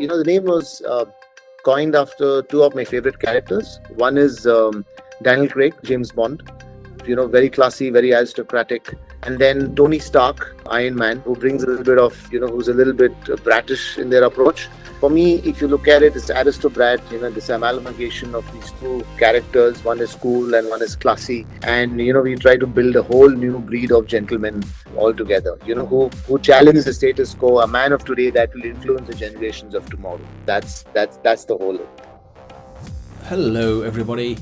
the name was coined after two of my favorite characters. One is Daniel Craig, James Bond. Very classy, very aristocratic. And then Tony Stark, Iron Man, who brings a little bit of, who's a little bit bratish in their approach. For me, if you look at it, it's Aristobrat, this amalgamation of these two characters. One is cool and one is classy. And, we try to build a whole new breed of gentlemen all together, who challenge the status quo, a man of today that will influence the generations of tomorrow. That's the whole. Hello, everybody.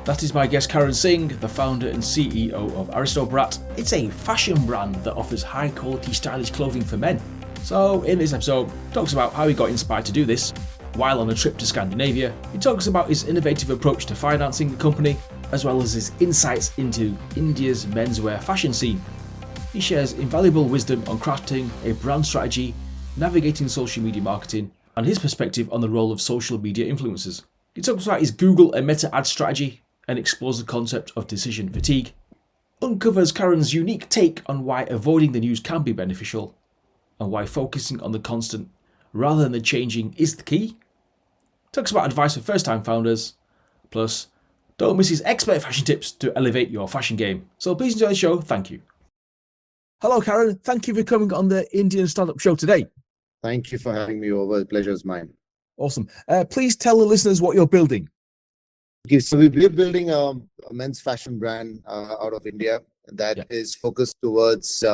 That is my guest Karan Singh, the founder and CEO of Aristobrat. It's a fashion brand that offers high quality stylish clothing for men. So in this episode, he talks about how he got inspired to do this. While on a trip to Scandinavia, he talks about his innovative approach to financing the company, as well as his insights into India's menswear fashion scene. He shares invaluable wisdom on crafting a brand strategy, navigating social media marketing, and his perspective on the role of social media influencers. He talks about his Google and Meta ad strategy, and explores the concept of decision fatigue, uncovers Karan's unique take on why avoiding the news can be beneficial, and why focusing on the constant rather than the changing is the key, talks about advice for first-time founders, plus don't miss his expert fashion tips to elevate your fashion game. So please enjoy the show. Thank you. Hello, Karan. Thank you for coming on the Indian Startup Show today. Thank you for having me over. The pleasure is mine. Awesome. Please tell the listeners what you're building. Okay, so we're building a men's fashion brand out of India that is focused towards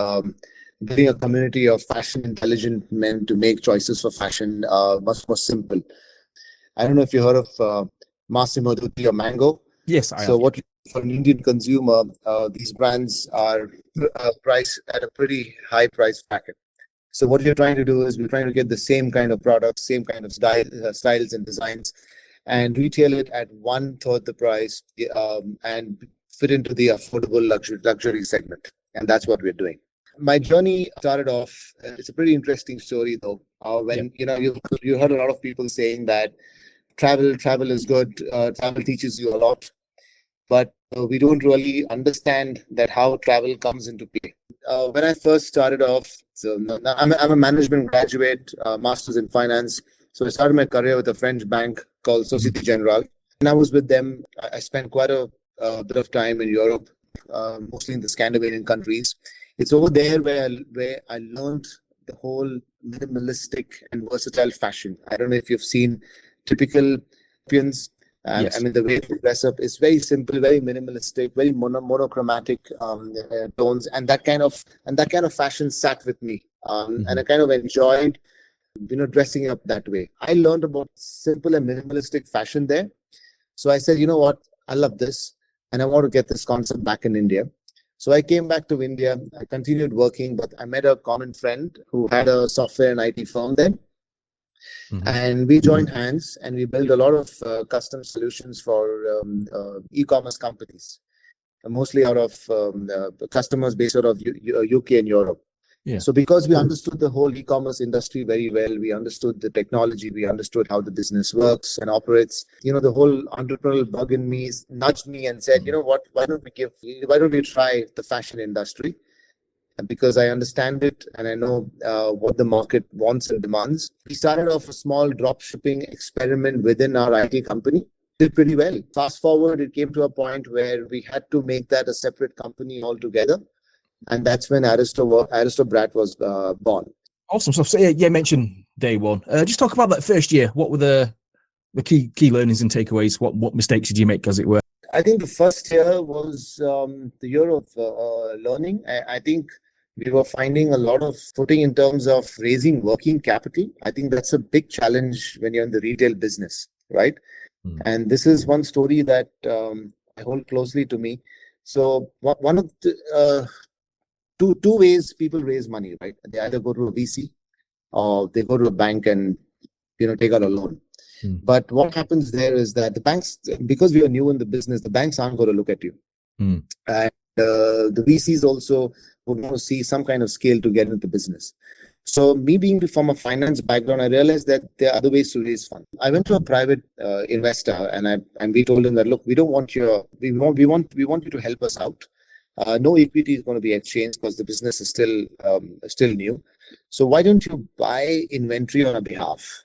building a community of fashion intelligent men to make choices for fashion much more simple. I don't know if you heard of Massimo Dutti or Mango. Yes, I So have. for an Indian consumer, these brands are priced at a pretty high price bracket. So what we're trying to do is we're trying to get the same kind of products, same kind of styles and designs, and retail it at 1/3 the price and fit into the affordable luxury segment. And that's what we're doing. My journey started off, it's a pretty interesting story though, when you heard a lot of people saying that travel is good, travel teaches you a lot, but we don't really understand that how travel comes into play. When I first started off, I'm a management graduate, master's in finance. So I started my career with a French bank called Société Générale. And I was with them. I spent quite a bit of time in Europe, mostly in the Scandinavian countries. It's over there where I learned the whole minimalistic and versatile fashion. I don't know if you've seen typical Europeans. Yes. I mean, the way they dress up is very simple, very minimalistic, very monochromatic tones, and that kind of fashion sat with me, and I kind of enjoyed dressing up that way. I learned about simple and minimalistic fashion there. So I said, you know what, I love this and I want to get this concept back in India. So I came back to India. I continued working, but I met a common friend who had a software and IT firm then. And we joined hands and we built a lot of custom solutions for e-commerce companies, mostly out of customers based out of UK and Europe. Yeah. So because we understood the whole e-commerce industry very well, we understood the technology, we understood how the business works and operates. The whole entrepreneurial bug in me nudged me and said, you know what, why don't we try the fashion industry? And because I understand it and I know what the market wants and demands. We started off a small drop shipping experiment within our IT company. Did pretty well. Fast forward, it came to a point where we had to make that a separate company altogether. And that's when Aristobrat was born. Awesome stuff. So you mentioned day one. Just talk about that first year. What were the key learnings and takeaways? What mistakes did you make, as it were? I think the first year was the year of learning. I think we were finding a lot of footing in terms of raising working capital. I think that's a big challenge when you're in the retail business, right? And this is one story that I hold closely to me. So one of the two ways people raise money, right? They either go to a VC or they go to a bank and take out a loan. But what happens there is that the banks, because we are new in the business, the banks aren't going to look at you. And the VCs also would want to see some kind of scale to get into the business. So me being from a finance background, I realized that there are other ways to raise funds. I went to a private investor and we told him that, look, we want you to help us out. No equity is going to be exchanged because the business is still new. So why don't you buy inventory on our behalf?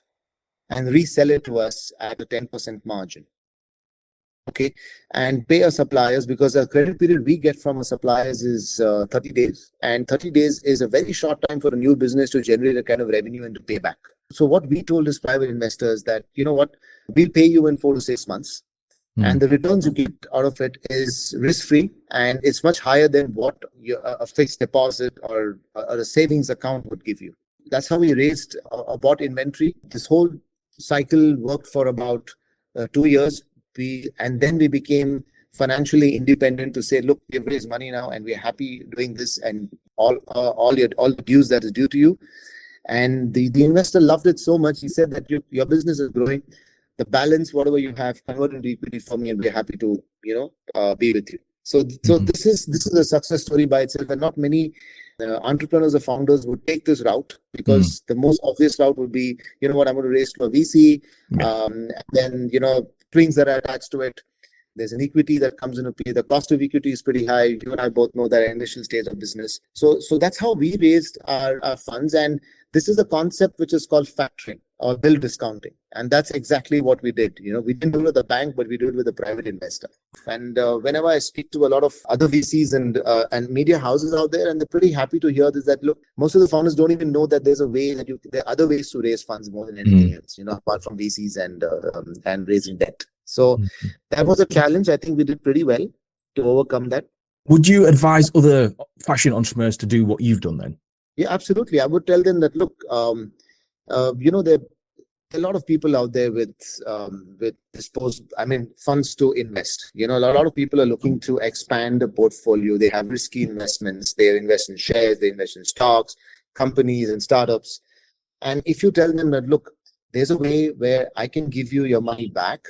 and resell it to us at a 10% margin. Okay, and pay our suppliers, because the credit period we get from our suppliers is 30 days, and 30 days is a very short time for a new business to generate a kind of revenue and to pay back. So what we told is private investors that, you know what, we'll pay you in 4 to 6 months, and the returns you get out of it is risk-free, and it's much higher than what a fixed deposit or a savings account would give you. That's how we raised or bought inventory. This whole cycle worked for about 2 years. And then we became financially independent to say, look, we've raised money now and we're happy doing this, and all the dues that is due to you. And the investor loved it so much. He said that your business is growing. The balance, whatever you have, convert into equity for me, and we're happy to, be with you. So this is a success story by itself, and not many entrepreneurs or founders would take this route, because the most obvious route would be, you know what, I'm going to raise to a VC, and then, strings that are attached to it. There's an equity that comes into play. The cost of equity is pretty high. You and I both know that initial stage of business. So that's how we raised our funds. And this is a concept which is called factoring or bill discounting. And that's exactly what we did. We didn't do it with the bank, but we did it with a private investor. And whenever I speak to a lot of other VCs and media houses out there, and they're pretty happy to hear this, that look, most of the founders don't even know that there's a way that there are other ways to raise funds more than anything else, apart from VCs and raising debt. So that was a challenge. I think we did pretty well to overcome that. Would you advise other fashion entrepreneurs to do what you've done then? Yeah, absolutely. I would tell them that, look, there are a lot of people out there with funds to invest. A lot of people are looking to expand the portfolio. They have risky investments. They invest in shares, they invest in stocks, companies and startups. And if you tell them that, look, there's a way where I can give you your money back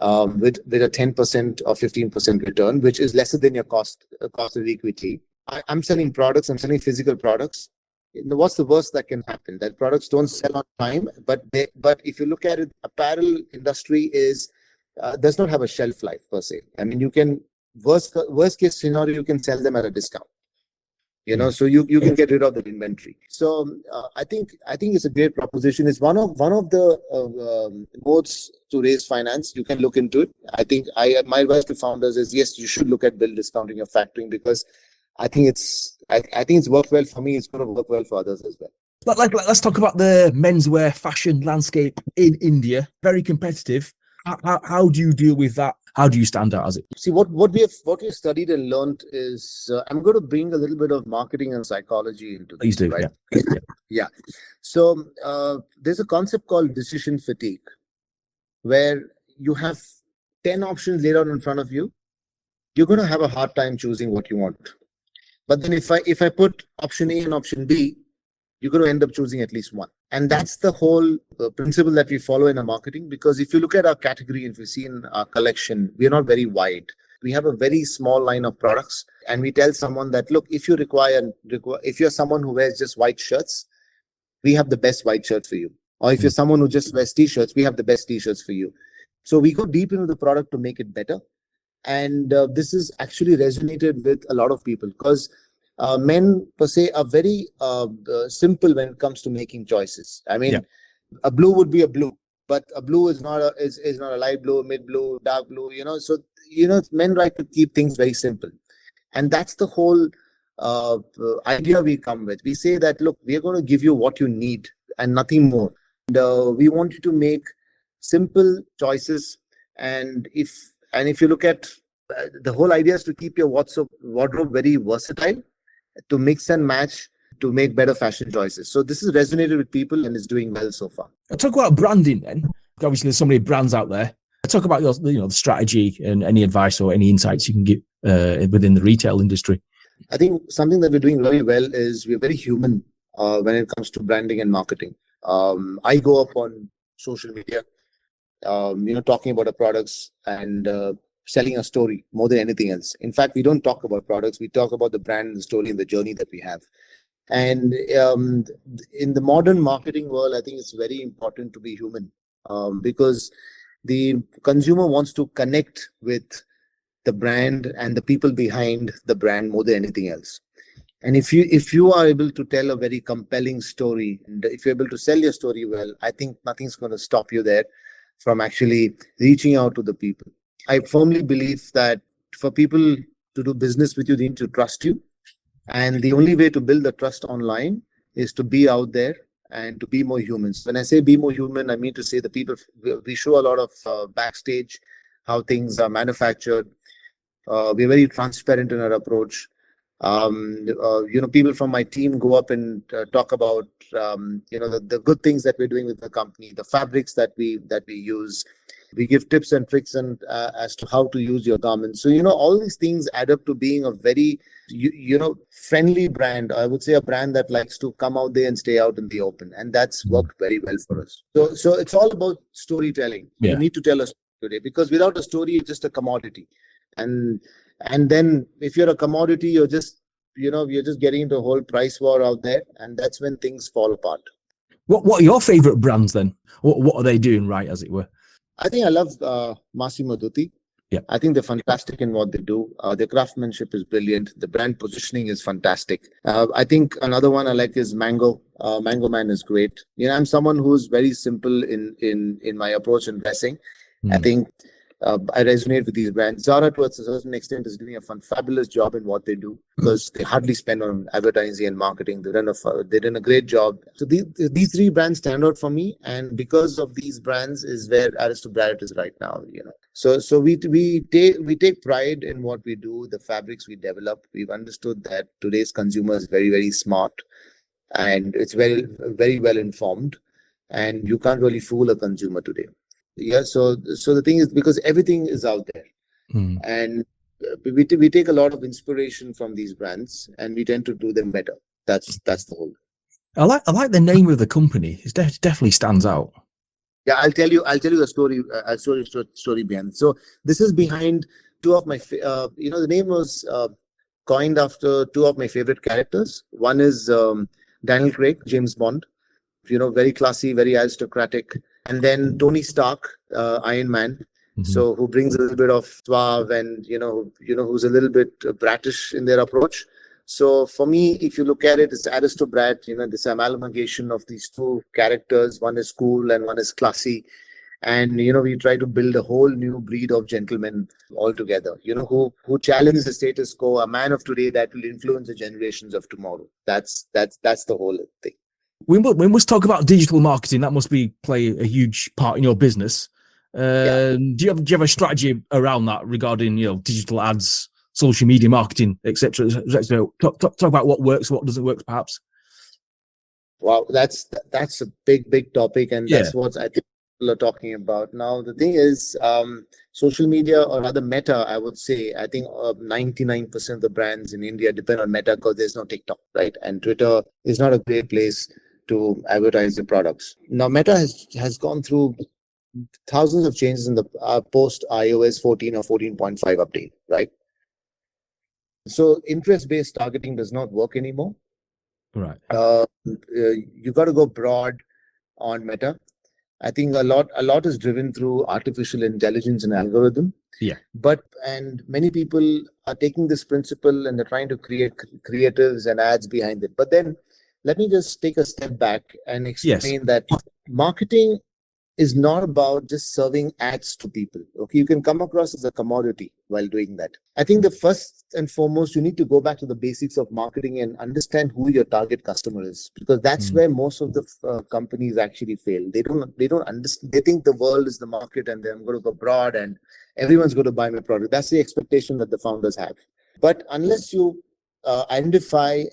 with a 10% or 15% return, which is lesser than your cost of equity. I'm selling products. I'm selling physical products. What's the worst that can happen? That products don't sell on time. But if you look at it, apparel industry does not have a shelf life per se. I mean, you can worst case scenario, you can sell them at a discount. So you can get rid of the inventory. So I think it's a great proposition. It's one of the modes to raise finance. You can look into it. I think my advice to founders is, yes, you should look at bill discounting or factoring, because I think it's worked well for me. It's going to work well for others as well. But let's talk about the menswear fashion landscape in India. Very competitive. How do you deal with that? How do you stand out as it? See, what we've studied and learned is, I'm going to bring a little bit of marketing and psychology into this. Please do, right? Yeah. Yeah. So there's a concept called decision fatigue, where you have 10 options laid out in front of you. You're going to have a hard time choosing what you want. But then if I put option A and option B, you're going to end up choosing at least one. And that's the whole principle that we follow in our marketing. Because if you look at our category, if you see in our collection, we are not very wide. We have a very small line of products. And we tell someone that, look, if you're someone who wears just white shirts, we have the best white shirts for you. Or if you're someone who just wears t-shirts, we have the best t-shirts for you. So we go deep into the product to make it better. And this is actually resonated with a lot of people, because men per se are very simple when it comes to making choices. I mean, a blue would be a blue, but a blue is not a light blue, mid blue, dark blue. So men like to keep things very simple, and that's the whole idea we come with. We say that, look, we are going to give you what you need and nothing more. And we want you to make simple choices, and if you look at the whole idea is to keep your wardrobe very versatile, to mix and match, to make better fashion choices. So this has resonated with people and is doing well so far. I'll talk about branding then. Obviously, there's so many brands out there. Talk about your, the strategy and any advice or any insights you can give within the retail industry. I think something that we're doing very well is we're very human when it comes to branding and marketing. I go up on social media, talking about our products and selling a story more than anything else. In fact, we don't talk about products. We talk about the brand and the story and the journey that we have. And in the modern marketing world, I think it's very important to be human because the consumer wants to connect with the brand and the people behind the brand more than anything else. And if you are able to tell a very compelling story, and if you're able to sell your story well, I think nothing's going to stop you there from actually reaching out to the people. I firmly believe that for people to do business with you, they need to trust you. And the only way to build the trust online is to be out there and to be more human. So when I say be more human, I mean to say the people, we show a lot of backstage, how things are manufactured. We're very transparent in our approach. People from my team go up and talk about the good things that we're doing with the company, the fabrics that we use. We give tips and tricks and as to how to use your garments. So all these things add up to being a very friendly brand. I would say a brand that likes to come out there and stay out in the open, and that's worked very well for us. So it's all about storytelling. Yeah. You need to tell us today, because without a story, it's just a commodity. And then if you're a commodity, you're just getting into a whole price war out there, and that's when things fall apart. What are your favorite brands then? What are they doing right, as it were? I think I love Massimo Dutti. Yeah. I think they're fantastic in what they do. Their craftsmanship is brilliant. The brand positioning is fantastic. I think another one I like is Mango. Mango Man is great. I'm someone who's very simple in my approach in dressing. I think I resonate with these brands. Zara, to a certain extent, is doing a fabulous job in what they do, because they hardly spend on advertising and marketing. They've done a great job. So these three brands stand out for me, and because of these brands is where Aristobrat is right now. So we take pride in what we do, the fabrics we develop. We've understood that today's consumer is very, very smart, and it's very, very well informed, and you can't really fool a consumer today. Yeah, so the thing is, because everything is out there, and we take a lot of inspiration from these brands, and we tend to do them better. That's the whole. I like the name of the company. It definitely stands out. Yeah, I'll tell you a story. Story behind. So this is behind two of my. The name was coined after two of my favorite characters. One is Daniel Craig, James Bond. Very classy, very aristocratic. And then Tony Stark, Iron Man, so who brings a little bit of suave and who's a little bit bratish in their approach. So for me, if you look at it, it's Aristobrat. This amalgamation of these two characters. One is cool and one is classy, and we try to build a whole new breed of gentlemen altogether. Who challenge the status quo, a man of today that will influence the generations of tomorrow. That's the whole thing. When we talk about digital marketing, that must play a huge part in your business. Do you have a strategy around that regarding digital ads, social media marketing, etc.? Talk about what works, what doesn't work, perhaps. Wow, that's a big topic, and that's what I think people are talking about now. The thing is, social media, or rather Meta, I would say, I think 99% of the brands in India depend on Meta, because there's no TikTok, right? And Twitter is not a great place to advertise the products. Now, Meta has gone through thousands of changes in the post iOS 14 or 14.5 update, right? So interest-based targeting does not work anymore. Right. You got to go broad on Meta. I think a lot is driven through artificial intelligence and algorithm. Yeah. And many people are taking this principle and they're trying to create creatives and ads behind it. But then let me just take a step back and explain that marketing is not about just serving ads to people. Okay, you can come across as a commodity while doing that. I think the first and foremost, you need to go back to the basics of marketing and understand who your target customer is, because that's where most of the companies actually fail. They don't understand. They think the world is the market, and then I'm going to go broad and everyone's going to buy my product. That's the expectation that the founders have. But unless you identify,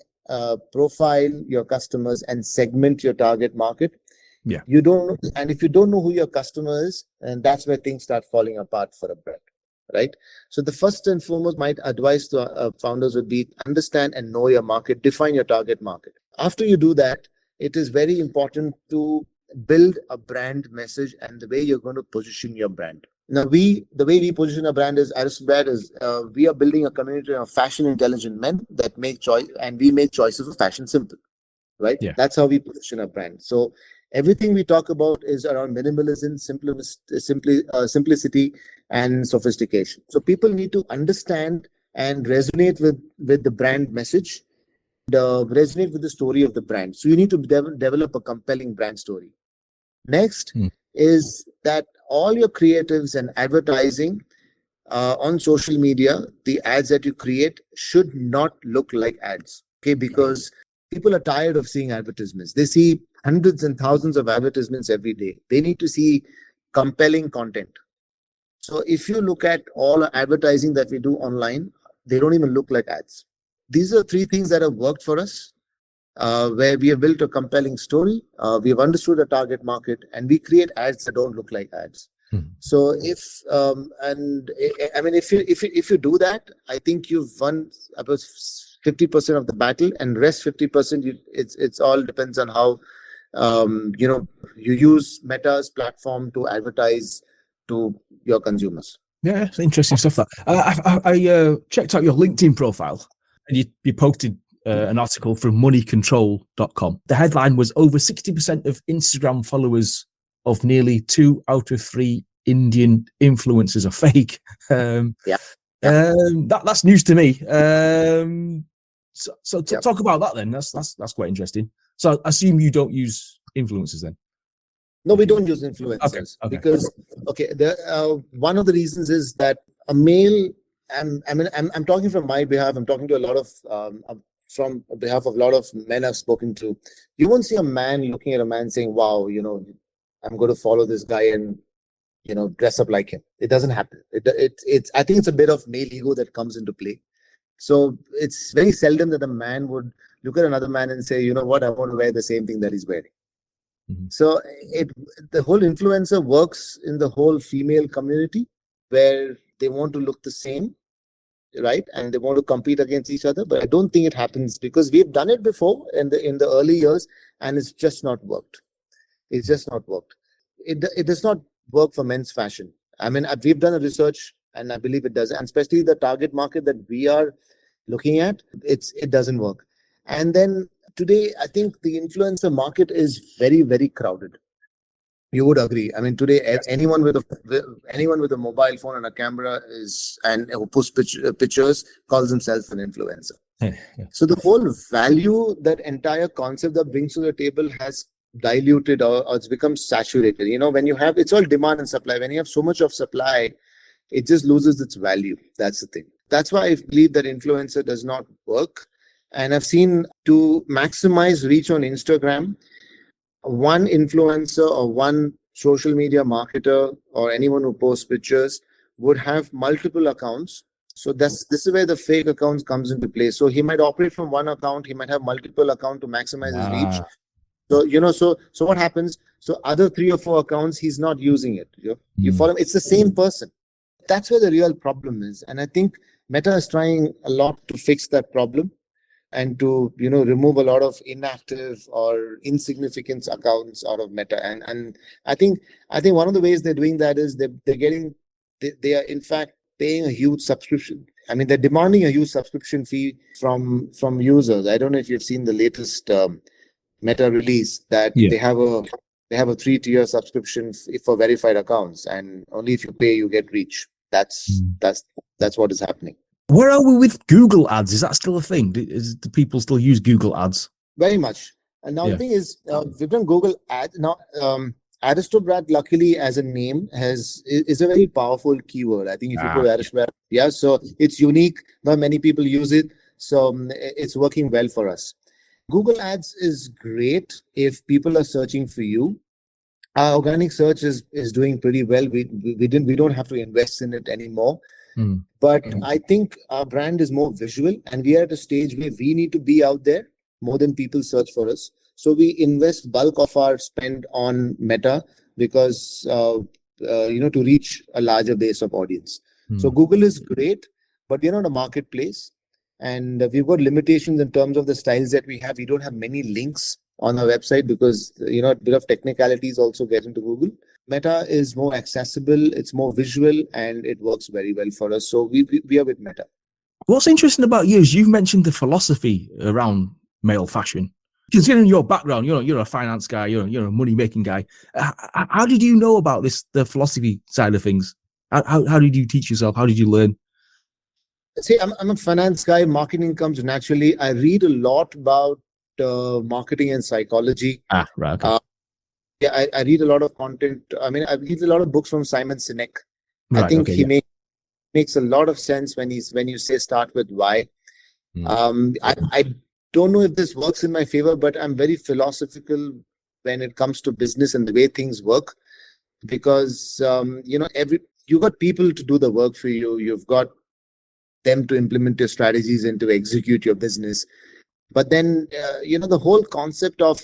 profile your customers and segment your target market, you don't. And if you don't know who your customer is, and that's where things start falling apart for a brand, right? So the first and foremost, my advice to founders would be understand and know your market, define your target market. After you do that, it is very important to build a brand message and the way you're going to position your brand. Now, the way we position a brand is Aristobrat is we are building a community of fashion intelligent men that make choice, and we make choices of fashion simple, right? Yeah. That's how we position a brand. So everything we talk about is around minimalism, simplicity, and sophistication. So people need to understand and resonate with the brand message, resonate with the story of the brand. So you need to develop a compelling brand story. Next is that all your creatives and advertising on social media, the ads that you create should not look like ads. Okay, because people are tired of seeing advertisements. They see hundreds and thousands of advertisements every day. They need to see compelling content. So if you look at all advertising that we do online, they don't even look like ads. These are three things that have worked for us, where we have built a compelling story, we have understood the target market, and we create ads that don't look like ads. So if if you do that, I think you've won about 50% of the battle, and rest 50%, it's all depends on how you use Meta's platform to advertise to your consumers. Yeah, it's interesting stuff. That I checked out your LinkedIn profile, and you posted an article from moneycontrol.com. The headline was over 60% of Instagram followers of nearly 2 out of 3 Indian influencers are fake. That's news to me. Talk about that then. That's quite interesting. So I assume you don't use influencers then? No, we don't use influencers because one of the reasons is that a male. I'm talking from my behalf. I'm talking to a lot of from behalf of a lot of men I've spoken to. You won't see a man looking at a man saying, "Wow, I'm going to follow this guy and dress up like him." It doesn't happen. It's I think it's a bit of male ego that comes into play. So it's very seldom that a man would look at another man and say, "You know what? I want to wear the same thing that he's wearing." So the whole influencer works in the whole female community where they want to look the same, right? And they want to compete against each other. But I don't think it happens because we've done it before in the early years, and it's just not worked. It's just not worked. It does not work for men's fashion. I mean, we've done a research, and I believe it does, and especially the target market that we are looking at, it doesn't work. And then today, I think the influencer market is very, very crowded. You would agree. I mean, today anyone with a mobile phone and a camera who posts pictures calls himself an influencer. So the whole value, that entire concept that brings to the table has diluted or it's become saturated. When you have, it's all demand and supply. When you have so much of supply, it just loses its value. That's the thing. That's why I believe that influencer does not work. And I've seen, to maximize reach on Instagram, one influencer or one social media marketer or anyone who posts pictures would have multiple accounts. So this is where the fake accounts comes into play. So he might operate from one account, he might have multiple accounts to maximize his reach. So so what happens? So other 3 or 4 accounts, he's not using it. You follow him? It's the same person. That's where the real problem is. And I think Meta is trying a lot to fix that problem and to remove a lot of inactive or insignificant accounts out of Meta. And I think one of the ways they're doing that is they are in fact paying a huge subscription. I mean, they're demanding a huge subscription fee from users. I don't know if you've seen the latest Meta release that they have a 3-tier subscription for verified accounts, and only if you pay you get reach. That's what is happening. Where are we with Google ads? Is that still a thing? Do people still use Google ads? Very much. And now the thing is, we've done Google ads. Now, Aristobrat, luckily, as a name, is a very powerful keyword. I think if you put Aristobrat, so it's unique. Not many people use it. So it's working well for us. Google ads is great if people are searching for you. Our organic search is doing pretty well. We don't have to invest in it anymore. But I think our brand is more visual, and we are at a stage where we need to be out there more than people search for us. So we invest bulk of our spend on Meta because to reach a larger base of audience. So Google is great, but we're not a marketplace, and we've got limitations in terms of the styles that we have. We don't have many links on our website because a bit of technicalities also get into Google. Meta is more accessible, it's more visual, and it works very well for us. So we are with Meta. What's interesting about you is you've mentioned the philosophy around male fashion. Considering your background, you're a finance guy, you're a money making guy. How did you know about the philosophy side of things? How did you teach yourself? How did you learn? See, I'm a finance guy. Marketing comes naturally. I read a lot about marketing and psychology. Ah, right, okay. Uh, yeah, I read a lot of content. I mean, I read a lot of books from Simon Sinek. I Right, think okay, he yeah. makes a lot of sense when you say start with why. Mm. I don't know if this works in my favor, but I'm very philosophical when it comes to business and the way things work, because you got people to do the work for you. You've got them to implement your strategies and to execute your business. But then the whole concept of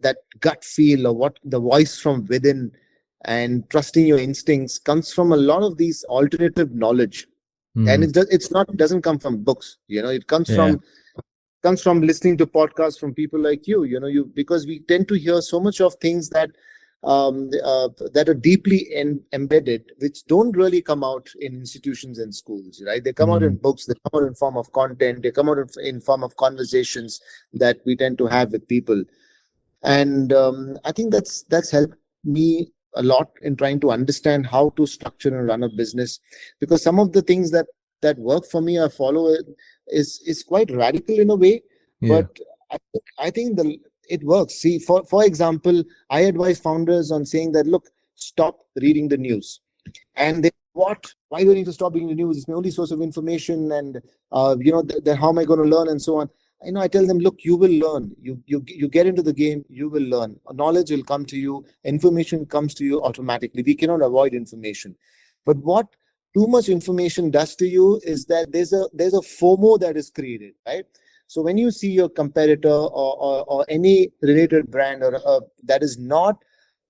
that gut feel, or what the voice from within, and trusting your instincts, comes from a lot of these alternative knowledge. And Mm. it's not doesn't come from books. It Yeah. comes from listening to podcasts from people like you, because we tend to hear so much of things that are deeply embedded, which don't really come out in institutions and schools, right? They come out in Mm. books, they come out in form of content, they come out in form of conversations that we tend to have with people. And I think that's helped me a lot in trying to understand how to structure and run a business, because some of the things that work for me, I follow it, is quite radical in a way, Yeah. but I think it works. See, for example, I advise founders on saying that, look, stop reading the news. And they, what? Why do I need to stop reading the news? It's my only source of information, and then how am I going to learn, and so on. I tell them, look, you will learn. You get into the game, you will learn. Knowledge will come to you. Information comes to you automatically. We cannot avoid information. But what too much information does to you is that there's a FOMO that is created, right? So when you see your competitor, or any related brand, or that is not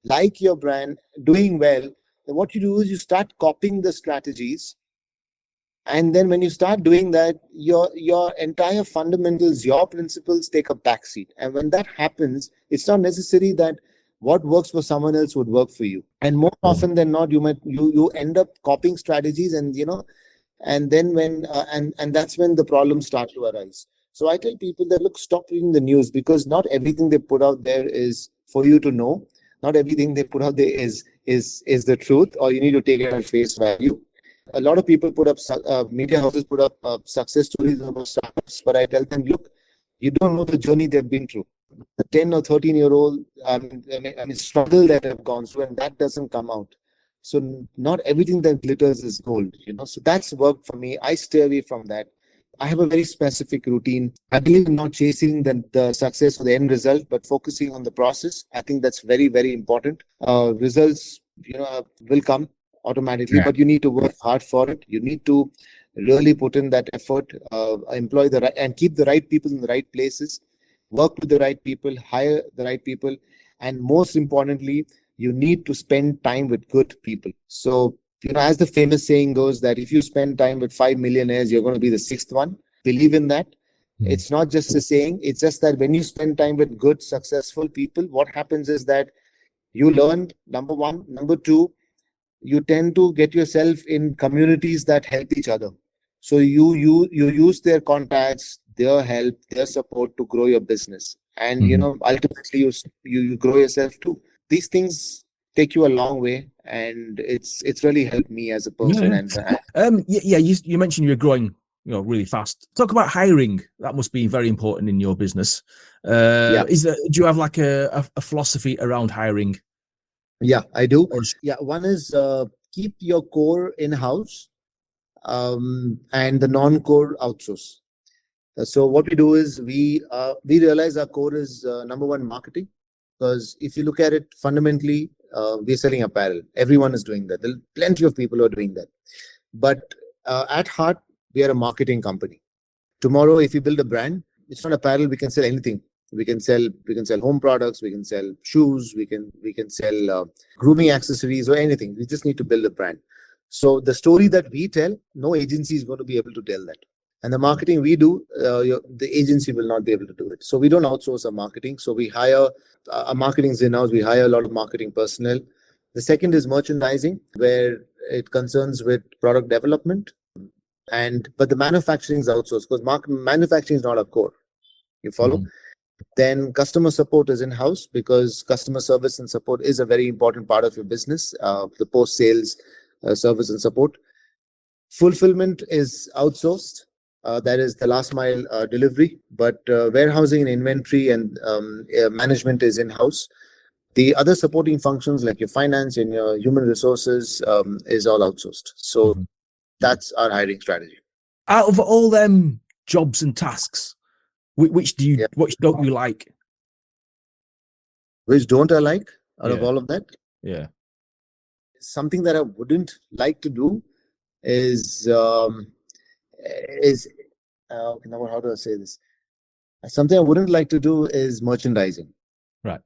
like your brand, doing well, then what you do is you start copying the strategies. And then when you start doing that, your entire fundamentals, your principles take a backseat. And when that happens, it's not necessary that what works for someone else would work for you. And more Sure. often than not, you end up copying strategies, and then and that's when the problems start to arise. So I tell people that, look, stop reading the news, because not everything they put out there is for you to know. Not everything they put out there is the truth, or you need to take it at face value. A lot of people put up media houses put up success stories about startups, but I tell them, look, you don't know the journey they've been through. The 10 or 13-year-old, struggle that have gone through, and that doesn't come out. So not everything that glitters is gold. So that's worked for me. I stay away from that. I have a very specific routine. I believe in not chasing the success or the end result, but focusing on the process. I think that's very, very important. Results, will come automatically, Yeah. but you need to work hard for it. You need to really put in that effort, employ the right and keep the right people in the right places, work with the right people, hire the right people, and most importantly, you need to spend time with good people. So, as the famous saying goes, that if you spend time with 5 millionaires, you're going to be the sixth one. Believe in that. Mm. It's not just a saying, it's just that when you spend time with good, successful people, what happens is that you learn, number one. Number two, you tend to get yourself in communities that help each other. So you use their contacts, their help, their support to grow your business, and Mhm. ultimately you grow yourself too. These things take you a long way, and it's really helped me as a Yeah, person. yeah. Yeah, you mentioned you're growing, really fast. Talk about hiring. That must be very important in your business. Yeah, Do you have like a philosophy around hiring? yeah, I do. Or Yeah, one is keep your core in house, and the non-core outsource. So what we do is we realize our core is number one, marketing, because if you look at it fundamentally, we're selling apparel. Everyone is doing that. There are plenty of people who are doing that. But at heart, we are a marketing company. Tomorrow, if you build a brand, it's not apparel. We can sell anything. We can sell home products. We can sell shoes. We can sell grooming accessories or anything. We just need to build a brand. So the story that we tell, no agency is going to be able to tell that. And the marketing we do, the agency will not be able to do it. So we don't outsource our marketing. So we hire our marketing is in-house. We hire a lot of marketing personnel. The second is merchandising, where it concerns with product development, and but the manufacturing is outsourced, because manufacturing is not a core. You follow? Mhm. Then customer support is in-house, because customer service and support is a very important part of your business, the post-sales service and support. Fulfillment is outsourced. That is the last mile delivery, but warehousing and inventory and management is in-house. The other supporting functions like your finance and your human resources is all outsourced. So Mhm. that's our hiring strategy. Out of all them jobs and tasks, which Yeah. don't you like? Which don't I like out of Yeah, all of that? yeah, Something that I wouldn't like to do is um, is how do I say this? Something I wouldn't like to do is merchandising. right.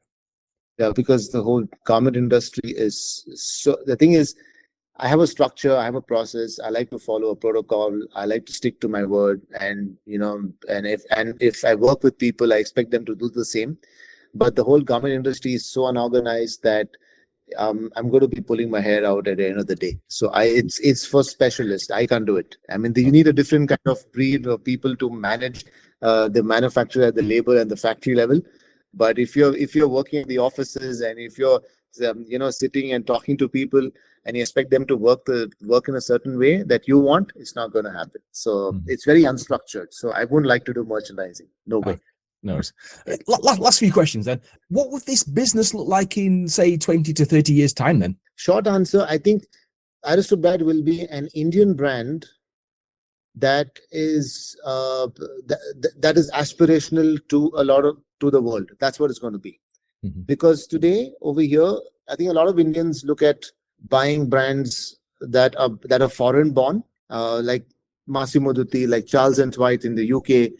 Yeah, because the whole garment industry is so. The thing is, I have a structure, I have a process. I like to follow a protocol. I like to stick to my word, and and if I work with people, I expect them to do the same. But the whole garment industry is so unorganized that I'm going to be pulling my hair out at the end of the day. So it's for specialists. I can't do it. I mean, you need a different kind of breed of people to manage the manufacturer at the labor and the factory level. But if you're working in the offices and if you're sitting and talking to people and you expect them to work in a certain way that you want, it's not going to happen. So Mhm. it's very unstructured. So I wouldn't like to do merchandising. No way. No worries. Last few questions then. What would this business look like in, say, 20 to 30 years' time then? Short answer, I think Aristobrat will be an Indian brand that is that is aspirational to the world. That's what it's going to be. Mhm. Because today over here, I think a lot of Indians look at buying brands that are foreign born, like Massimo Dutti, like Charles and White in the UK,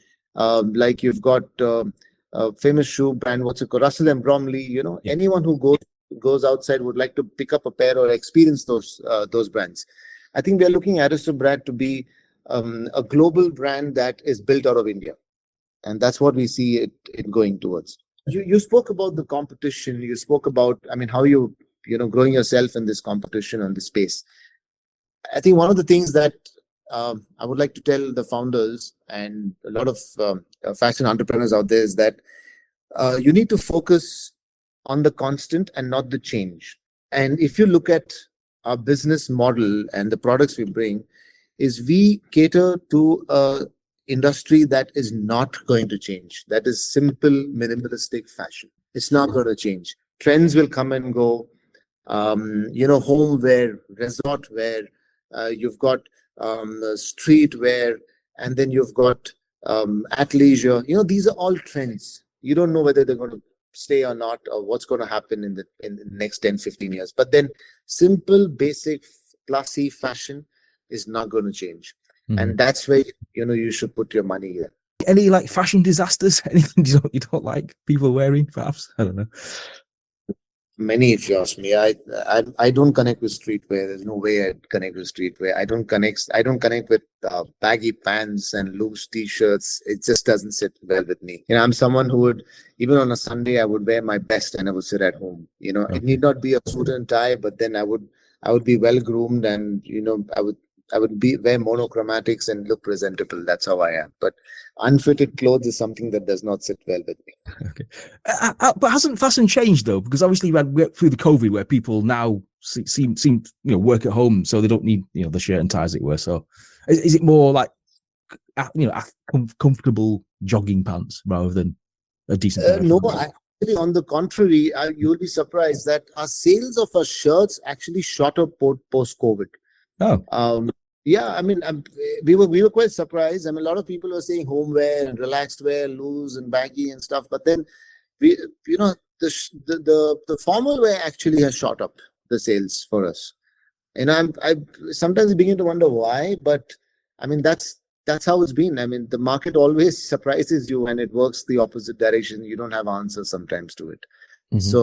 like you've got a famous shoe brand, what's it called, Russell and Bromley. Yeah. Anyone who goes outside would like to pick up a pair or experience those brands. I think we are looking at Aristobrat to be a global brand that is built out of India, and that's what we see it going towards. You spoke about the competition. You spoke about, I mean, how growing yourself in this competition and this space. I think one of the things that I would like to tell the founders and a lot of fashion entrepreneurs out there is that you need to focus on the constant and not the change. And if you look at our business model and the products we bring, is we cater to a industry that is not going to change. That is simple, minimalistic fashion. It's not going to change. Trends will come and go. Home wear, resort wear. You've got street wear, and then you've got athleisure. These are all trends. You don't know whether they're going to stay or not, or what's going to happen in the next 10, 15 years. But then simple, basic, classy fashion is not going to change. Mhm. And that's where you should put your money in. Any like fashion disasters? Anything you don't like people wearing? Perhaps, I don't know. Many, if you ask me. I don't connect with streetwear. There's no way I'd connect with streetwear. I don't connect with baggy pants and loose t-shirts. It just doesn't sit well with me. I'm someone who would, even on a Sunday, I would wear my best and I would sit at home. It need not be a suit and tie, but then I would be well groomed, and I would wear monochromatics and look presentable. That's how I am. But unfitted clothes is something that does not sit well with me. Okay. But hasn't fashion changed though? Because obviously we went through the COVID where people now seem work at home, so they don't need the shirt and ties that you wear. So is it more like comfortable jogging pants rather than a decent pair of No, pants? actually, on the contrary, you'll be surprised that our sales of our shirts actually shot up post-COVID. Oh, Yeah, I mean, we were quite surprised. I mean, a lot of people were saying home wear and relaxed wear, loose and baggy and stuff. But then we, the formal wear actually has shot up the sales for us. And I sometimes begin to wonder why, but I mean that's how it's been. I mean, the market always surprises you and it works the opposite direction. You don't have answers sometimes to it. Mhm. So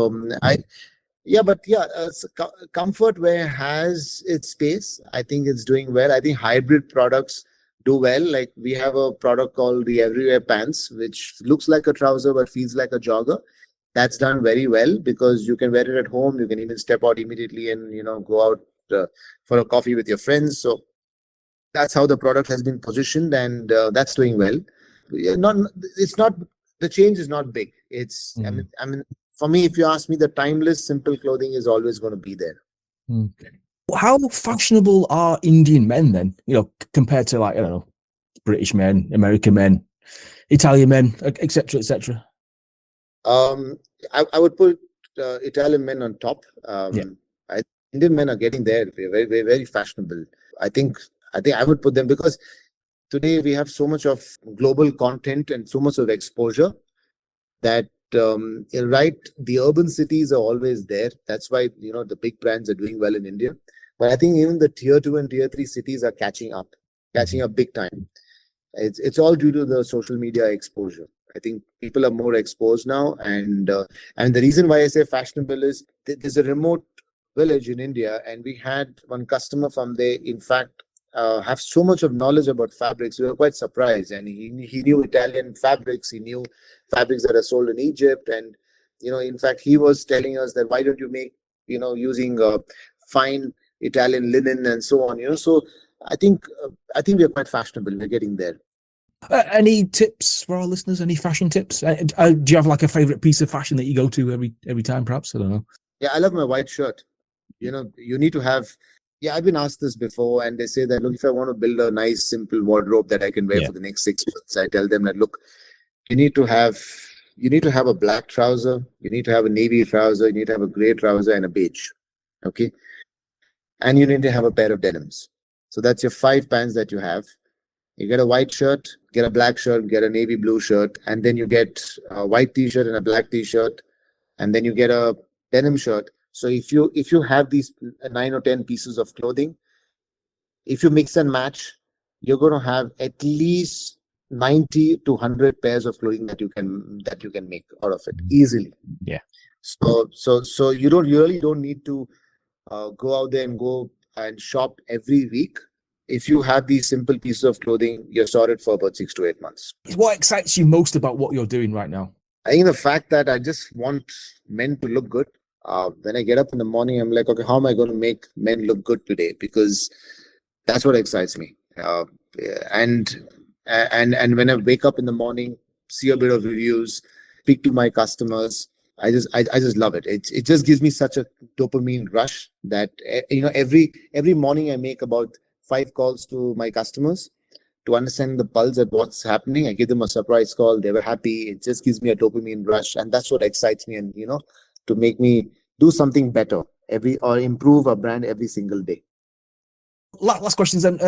comfort wear has its space. I think it's doing well. I think hybrid products do well. Like we have a product called the Everywhere Pants, which looks like a trouser but feels like a jogger. That's done very well because you can wear it at home. You can even step out immediately and go out for a coffee with your friends. So that's how the product has been positioned, and that's doing well. Not it's not The change is not big. It's I mean Mhm. I mean for me, if you ask me, the timeless simple clothing is always going to be there. Mm. How fashionable are Indian men then? Compared to, like, I don't know, British men, American men, Italian men, etc., etc. Um, I would put Italian men on top. Yeah. Indian men are getting there. They're very, very, very fashionable. I think I would put them because today we have so much of global content and so much of exposure that right, the urban cities are always there. That's why the big brands are doing well in India. But I think even the tier 2 and tier 3 cities are catching up big time. It's all due to the social media exposure. I think people are more exposed now, and the reason why I say fashionable is there's a remote village in India, and we had one customer from there. In fact, have so much of knowledge about fabrics. We were quite surprised, and he knew Italian fabrics. He knew fabrics that are sold in Egypt, and in fact, he was telling us that why don't you make using fine Italian linen and so on. So I think we're quite fashionable. We're getting there. Any tips for our listeners? Any fashion tips? Do you have like a favorite piece of fashion that you go to every time? Perhaps, I don't know. Yeah, I love my white shirt. You need to have. Yeah, I've been asked this before, and they say that, look, if I want to build a nice, simple wardrobe that I can wear for the next 6 months, I tell them that, look, you need to have a black trouser, you need to have a navy trouser, you need to have a gray trouser and a beige, okay, and you need to have a pair of denims. So that's your 5 pants that you have. You get a white shirt, get a black shirt, get a navy blue shirt, and then you get a white t-shirt and a black t-shirt, and then you get a denim shirt. So if you have these 9 or 10 pieces of clothing, if you mix and match, you're going to have at least 90 to 100 pairs of clothing that you can make out of it easily. Yeah. So you really don't need to go out there and go and shop every week. If you have these simple pieces of clothing, you're sorted for about 6 to 8 months. What excites you most about what you're doing right now? I think the fact that I just want men to look good. When I get up in the morning, I'm like, okay, how am I going to make men look good today? Because that's what excites me. And when I wake up in the morning, see a bit of reviews, speak to my customers, I just love it. It just gives me such a dopamine rush that every morning I make about 5 calls to my customers to understand the pulse at what's happening. I give them a surprise call. They were happy. It just gives me a dopamine rush, and that's what excites me. And to make me do something better or improve our brand every single day. Last questions then.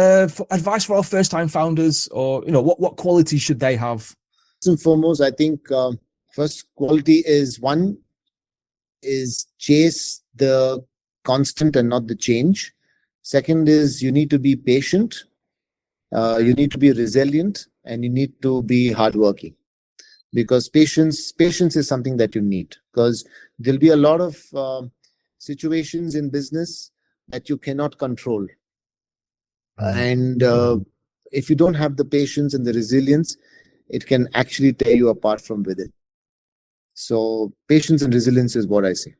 Advice for our first-time founders, or what qualities should they have? First and foremost, I think first quality is chase the constant and not the change. Second is you need to be patient, you need to be resilient, and you need to be hardworking. Because patience is something that you need, because there'll be a lot of situations in business that you cannot control. And if you don't have the patience and the resilience, it can actually tear you apart from within. So patience and resilience is what I say.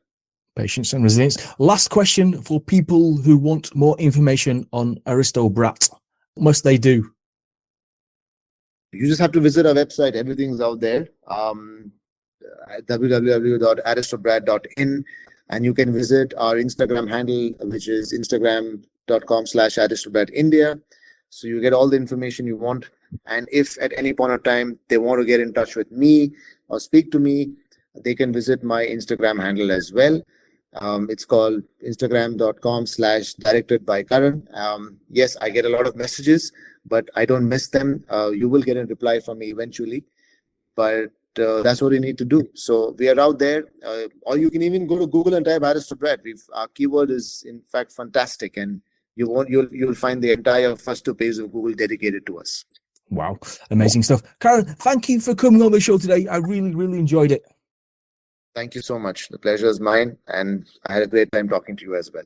Patience and resilience. Last question for people who want more information on Aristobrat. What must they do? You just have to visit our website. Everything's out there. www.aristobrat.in, and you can visit our Instagram handle, which is instagram.com/aristobratindia. So you get all the information you want. And if at any point of time they want to get in touch with me or speak to me, they can visit my Instagram handle as well. It's called instagram.com/directed by Karan. Yes, I get a lot of messages, but I don't miss them. You will get a reply from me eventually, but that's what you need to do. So we are out there, or you can even go to Google and type Aristobrat. Our keyword is in fact fantastic, and you'll find the entire first 2 pages of Google dedicated to us. Wow, amazing stuff. Karan, thank you for coming on the show today. I really, really enjoyed it. Thank you so much. The pleasure is mine, and I had a great time talking to you as well.